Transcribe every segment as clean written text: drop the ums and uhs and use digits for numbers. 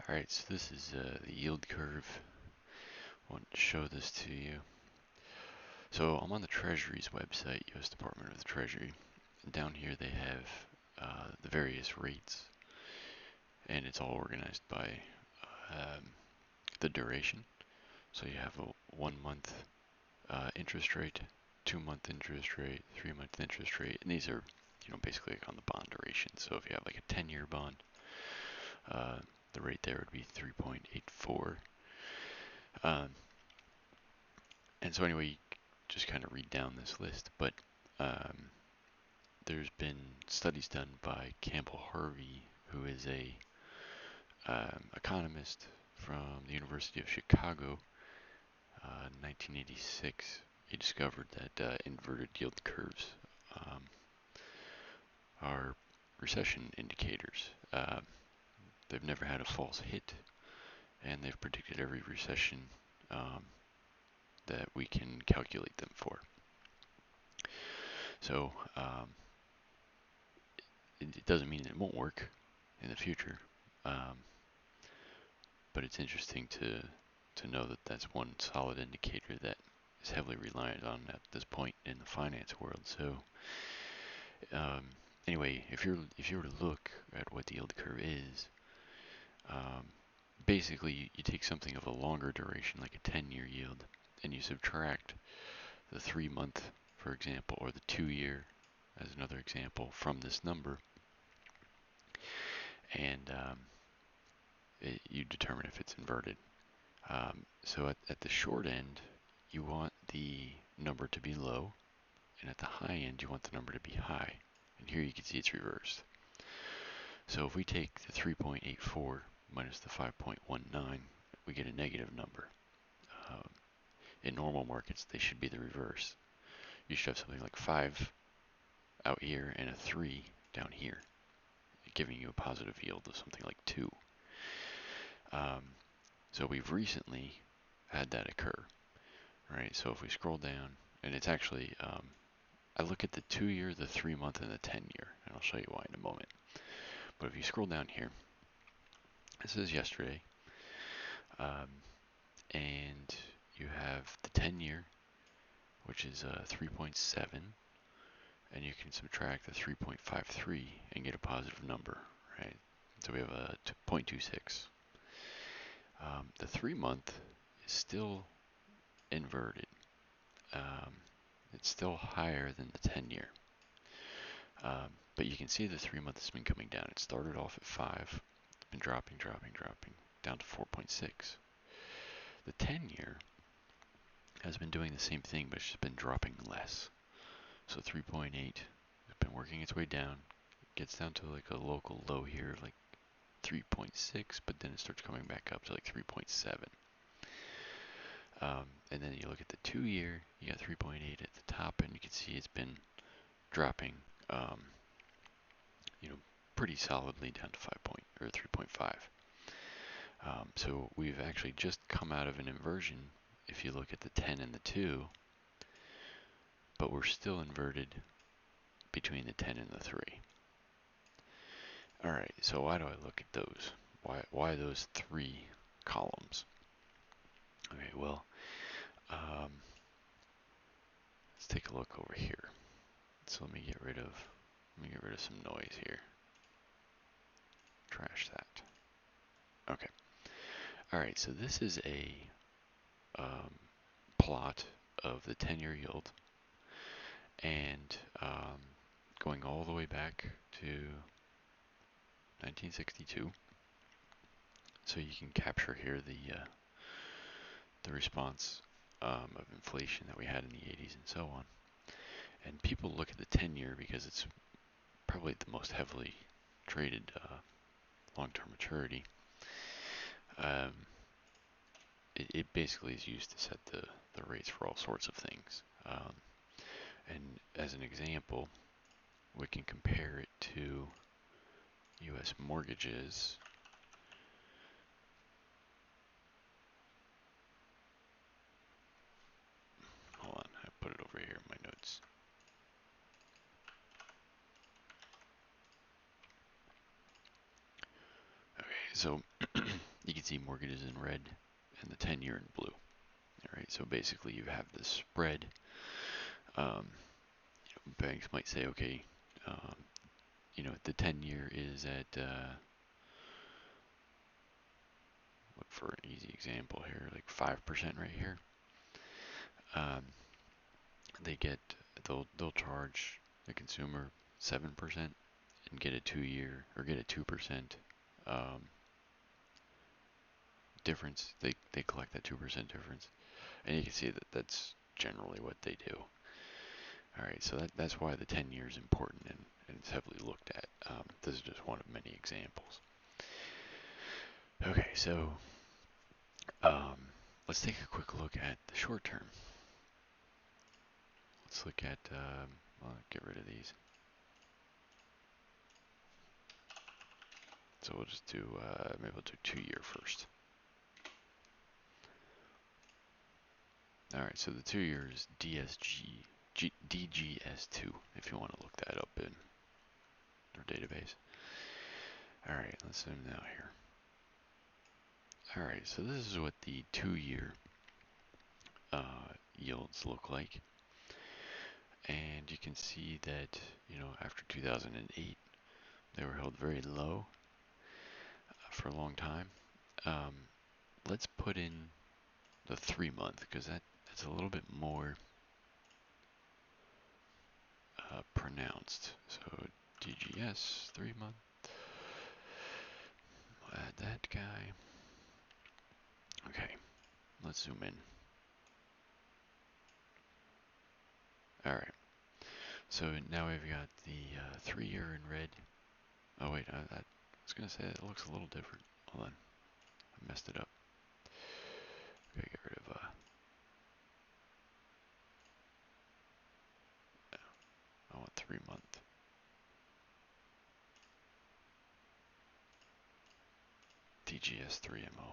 Alright, so this is the yield curve. I want to show this to you. So I'm on the Treasury's website, U.S. Department of the Treasury. And down here they have the various rates, and it's all organized by the duration. So you have a 1 month interest rate, 2 month interest rate, 3 month interest rate, and these are, basically like on the bond duration. So if you have like a 10-year bond, the rate there would be 3.84. And so anyway, you just kind of read down this list, but there's been studies done by Campbell Harvey, who is a economist from the University of Chicago. In 1986, he discovered that inverted yield curves are recession indicators. They've never had a false hit, and they've predicted every recession that we can calculate them for. So it doesn't mean it won't work in the future, but it's interesting to know that that's one solid indicator that is heavily reliant on at this point in the finance world. So anyway, if you were to look at what the yield curve is, basically you take something of a longer duration, like a 10-year yield, and you subtract the 3 month, for example, or the 2-year as another example from this number, and you determine if it's inverted. So at the short end, you want the number to be low, and at the high end, you want the number to be high. And here you can see it's reversed. So if we take the 3.84 minus the 5.19, we get a negative number. In normal markets, they should be the reverse. You should have something like 5 out here and a 3 down here, giving you a positive yield of something like 2. So we've recently had that occur, right? So if we scroll down, and it's actually, I look at the 2-year, the 3-month, and the 10-year, and I'll show you why in a moment. But if you scroll down here, this is yesterday, and you have the 10-year, which is 3.7, and you can subtract the 3.53 and get a positive number, right? So we have a 0.26. The 3-month is still inverted. It's still higher than the 10-year. But you can see the 3-month has been coming down. It started off at 5, it's been dropping, down to 4.6. The 10-year has been doing the same thing, but it's just been dropping less. So 3.8 has been working its way down. It gets down to like a local low here of like 3.6, but then it starts coming back up to like 3.7. And then you look at the 2-year, you got 3.8 at the top, and you can see it's been dropping, pretty solidly down to 3.5. So we've actually just come out of an inversion if you look at the 10 and the 2, but we're still inverted between the 10 and the 3. All right, so why do I look at those? Why those 3 columns? Okay, well, let's take a look over here. So let me get rid of some noise here. Trash that. Okay. All right, so this is a plot of the 10-year yield, and going all the way back to 1962. So you can capture here the response of inflation that we had in the 80s and so on. And people look at the 10-year because it's probably the most heavily traded long-term maturity. It basically is used to set the rates for all sorts of things. And as an example, we can compare it to U.S. mortgages. Hold on, I put it over here in my notes. Okay, so you can see mortgages in red and the 10-year in blue. All right, so basically you have this spread. Um, banks might say, okay, um, the 10-year is at, look for an easy example here, like 5% right here. Um, they'll charge the consumer 7% and get a 2-year or get a 2% difference. They collect that 2% difference, and you can see that that's generally what they do. All right, so that's why the 10-year is important, and it's heavily looked at. This is just one of many examples. Okay, so let's take a quick look at the short term. Let's look at, well, get rid of these. So we'll just do, maybe we'll do 2-year first. All right, so the 2-year is DGS2, if you want to look that up in our database. All right, let's zoom out here. All right, so this is what the 2-year yields look like. And you can see that, after 2008, they were held very low for a long time. Let's put in the 3-month, because that's a little bit more pronounced. So DGS 3-month. Add that guy. Okay, let's zoom in. All right. So now we've got the 3-year in red. Oh wait, I was gonna say it looks a little different. Hold on, I messed it up. Okay, get rid of I want 3-month. DGS3MO.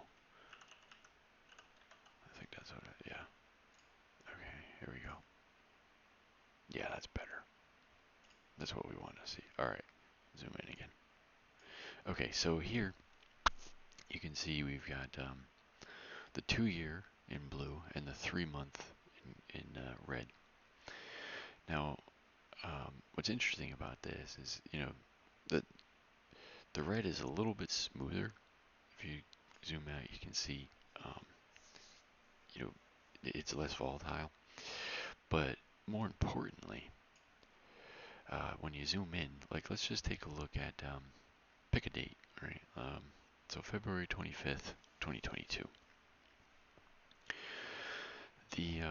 I think that's what yeah. Okay, here we go. Yeah, that's better. That's what we want to see. Alright, zoom in again. Okay, so here you can see we've got the 2-year in blue and the 3-month in red. Now, what's interesting about this is, that the red is a little bit smoother. If you zoom out, you can see, it's less volatile. But more importantly, when you zoom in, like let's just take a look at, pick a date, right? So February 25th, 2022. The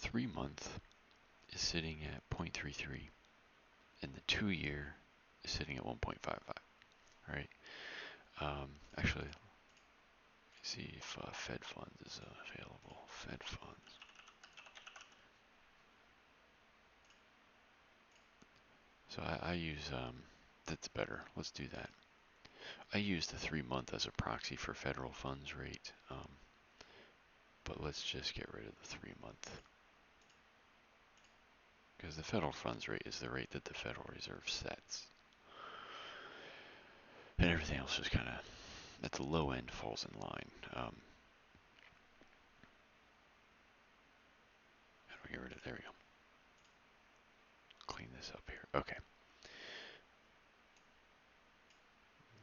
3-month is sitting at 0.33, and the 2-year is sitting at 1.55. Right? Actually, let me see if Fed funds is available. Fed funds. So I use that's better. Let's do that. I use the 3-month as a proxy for federal funds rate, but let's just get rid of the 3-month. Because the federal funds rate is the rate that the Federal Reserve sets. And everything else just kind of, at the low end, falls in line. How do we get rid of, there we go. Clean this up here. Okay.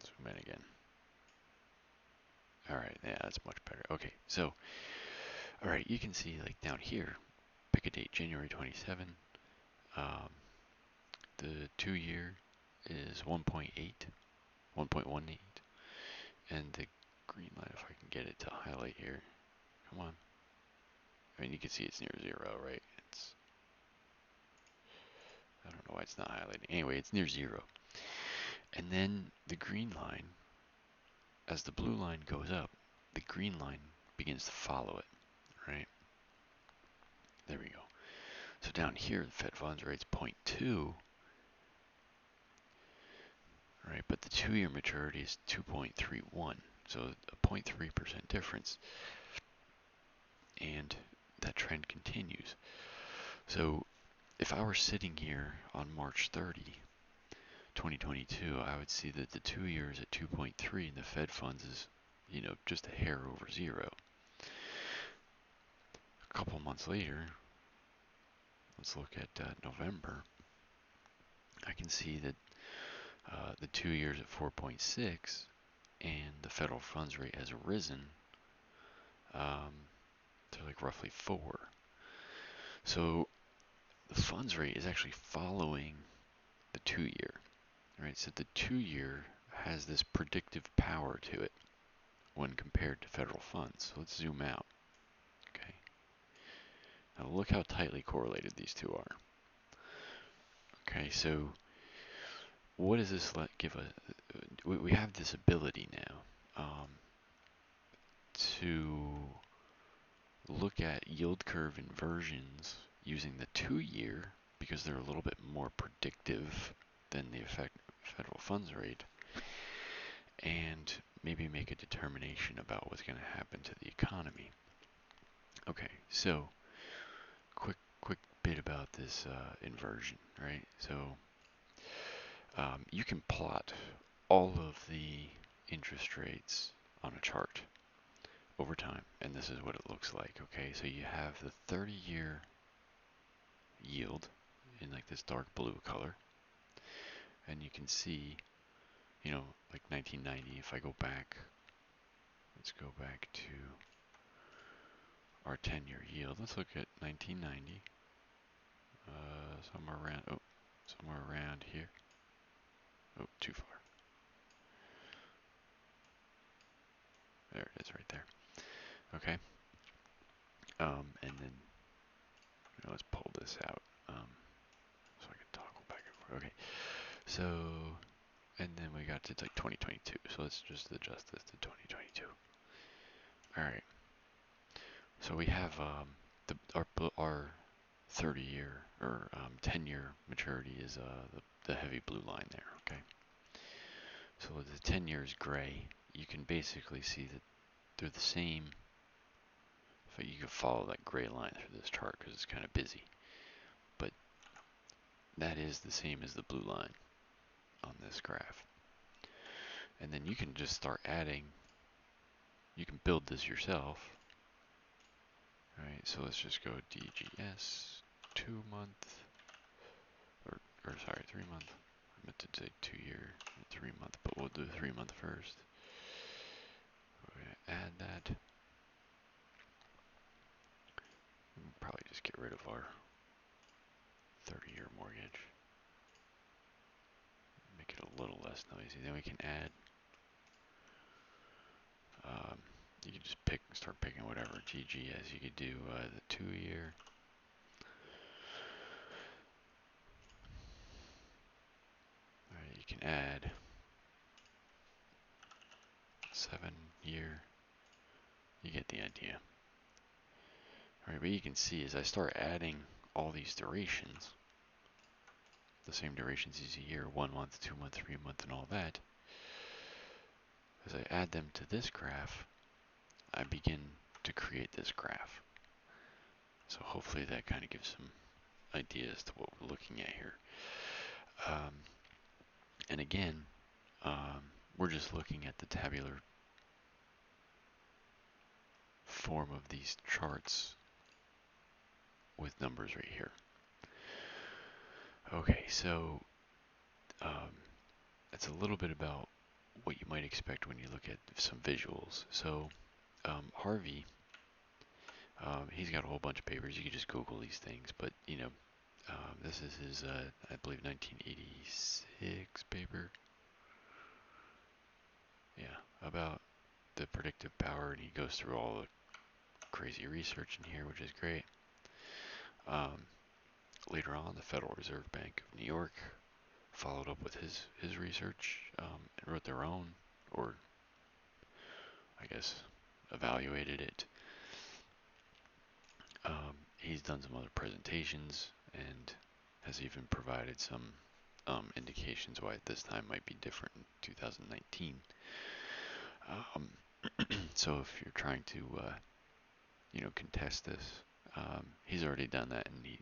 Zoom in again. Alright, yeah, that's much better. Okay, so, alright, you can see, like, down here, pick a date, January 27. The 2-year is 1.8, 1.18. And the green line, if I can get it to highlight here. Come on. I mean, you can see it's near 0, right? I don't know why it's not highlighting. Anyway, it's near 0. And then the green line, as the blue line goes up, the green line begins to follow it, right? There we go. So down here, the Fed funds rate's 0.2, right? But the 2-year maturity is 2.31, so a 0.3% difference. And that trend continues. So if I were sitting here on March 30, 2022, I would see that the 2-year is at 2.3 and the Fed funds is just a hair over zero. A couple months later, let's look at November. I can see that the 2 years at 4.6 and the federal funds rate has risen to like roughly 4. So the funds rate is actually following the 2-year, right? So the 2-year has this predictive power to it when compared to federal funds. So let's zoom out. Okay. Now look how tightly correlated these two are. Okay, so what does this give us? We have this ability now to look at yield curve inversions using the 2-year because they're a little bit more predictive than the federal funds rate, and maybe make a determination about what's going to happen to the economy. Okay, so quick bit about this inversion, right? So you can plot all of the interest rates on a chart over time, and this is what it looks like. Okay, so you have the 30-year yield in like this dark blue color, and you can see, like 1990. If I go back, let's go back to our 10-year yield. Let's look at 1990. Somewhere around here. Oh, too far. There it is, right there. Okay. And then let's pull this out so I can toggle back and forth. Okay. So, and then we got to like 2022. So let's just adjust this to 2022. All right. So we have our 30-year or 10-year maturity is the heavy blue line there. Okay. So the 10 years gray. You can basically see that they're the same. But you can follow that gray line through this chart because it's kind of busy. But that is the same as the blue line on this graph. And then you can just start adding. You can build this yourself. Right, so let's just go DGS 2-month, or sorry, 3-month. I meant to say 2-year, 3-month, but we'll do 3-month first. We're gonna add that. We'll probably just get rid of our 30-year mortgage. Make it a little less noisy. Then we can add. You can just start picking whatever TGS. You could do the 2-year. Alright, you can add 7-year. You get the idea. Alright, but you can see as I start adding all these durations, the same durations as a year, 1 month, 2 month, 3 month, and all that, as I add them to this graph, I begin to create this graph. So hopefully that kind of gives some ideas to what we're looking at here. And again, we're just looking at the tabular form of these charts with numbers right here. Okay, so that's a little bit about what you might expect when you look at some visuals. So Harvey, he's got a whole bunch of papers. You can just Google these things, but this is his, I believe, 1986 paper. Yeah, about the predictive power, and he goes through all the crazy research in here, which is great. Later on, the Federal Reserve Bank of New York followed up with his research and wrote their own, or I guess evaluated it. He's done some other presentations and has even provided some indications why this time might be different in 2019. So if you're trying to, contest this, he's already done that, and he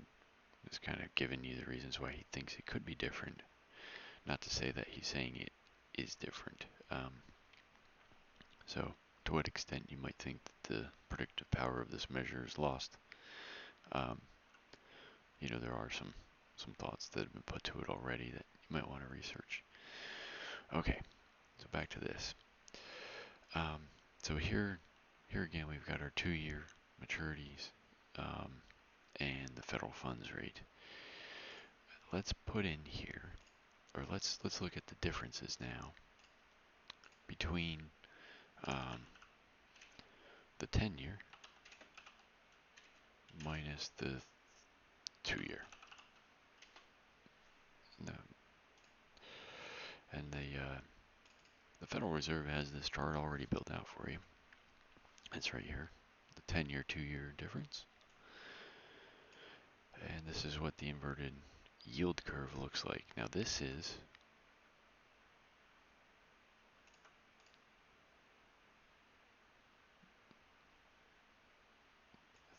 has kind of given you the reasons why he thinks it could be different. Not to say that he's saying it is different. So to what extent you might think that the predictive power of this measure is lost. Um, there are some thoughts that have been put to it already that you might want to research. Okay, so back to this. So here again, we've got our 2-year maturities and the federal funds rate. Let's put in here, or let's look at the differences now between the 10-year minus the 2-year. And the Federal Reserve has this chart already built out for you. It's right here, the 10-year, 2-year difference. And this is what the inverted yield curve looks like. Now this is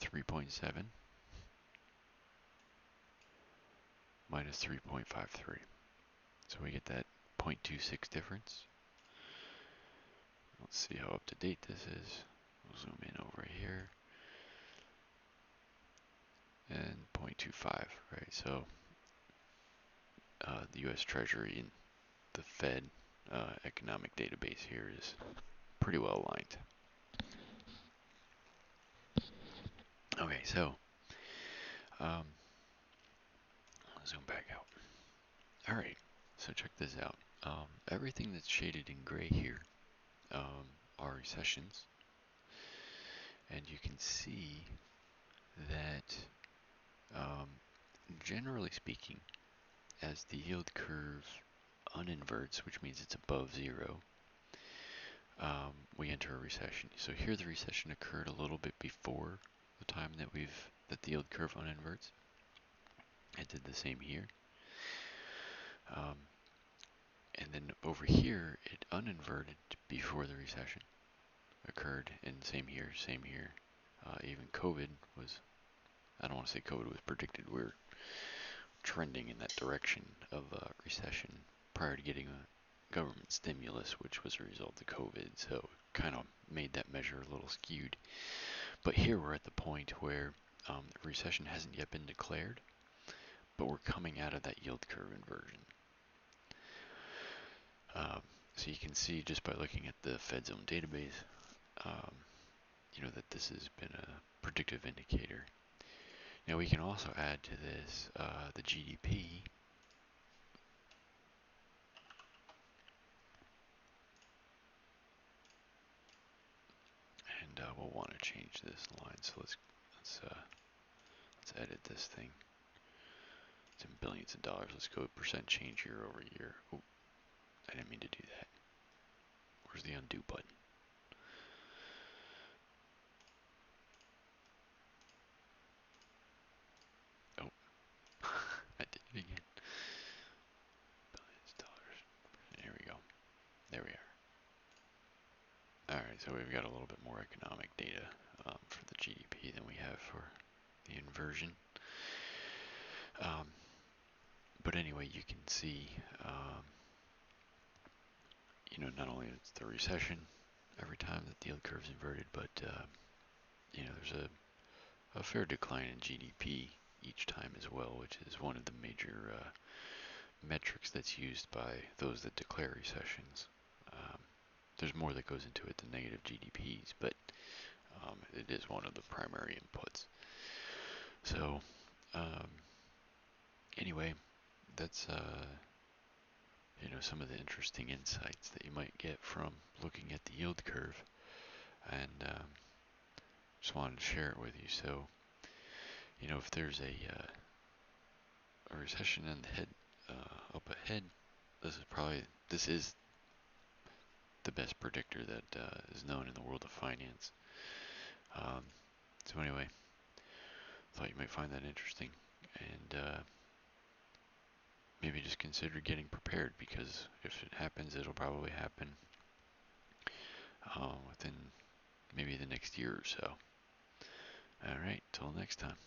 3.7 minus 3.53. So we get that 0.26 difference. Let's see how up to date this is. We'll zoom in over here. And 0.25, right? So the U.S. Treasury and the Fed economic database here is pretty well aligned. Okay, so zoom back out. All right, so check this out. Everything that's shaded in gray here are recessions, and you can see that generally speaking, as the yield curve uninverts, which means it's above zero, we enter a recession. So here the recession occurred a little bit before the time that the yield curve uninverts. It did the same here. And then over here, it uninverted before the recession occurred, and same here, same here. Even COVID was, I don't want to say COVID was predicted, we're trending in that direction of recession prior to getting a government stimulus, which was a result of COVID, so kind of made that measure a little skewed. But here we're at the point where the recession hasn't yet been declared, but we're coming out of that yield curve inversion. So you can see just by looking at the Fed's own database, that this has been a predictive indicator. Now we can also add to this the GDP. And we'll want to change this line. So let's edit this thing. It's in billions of dollars. Let's go percent change year over year. Oh, I didn't mean to do that. Where's the undo button? Oh, I did it again. Billions of dollars. There we go. There we are. Alright, so we've got a little bit more economic data for the GDP than we have for the inversion. But anyway, you can see, not only is the recession every time that the yield curve is inverted, but there's a fair decline in GDP each time as well, which is one of the major metrics that's used by those that declare recessions. There's more that goes into it than negative GDPs, but it is one of the primary inputs. So anyway, that's some of the interesting insights that you might get from looking at the yield curve, and just wanted to share it with you. So if there's a recession in the head up ahead, this is the best predictor that is known in the world of finance. So anyway, thought you might find that interesting, and maybe just consider getting prepared, because if it happens, it'll probably happen within maybe the next year or so. Alright, till next time.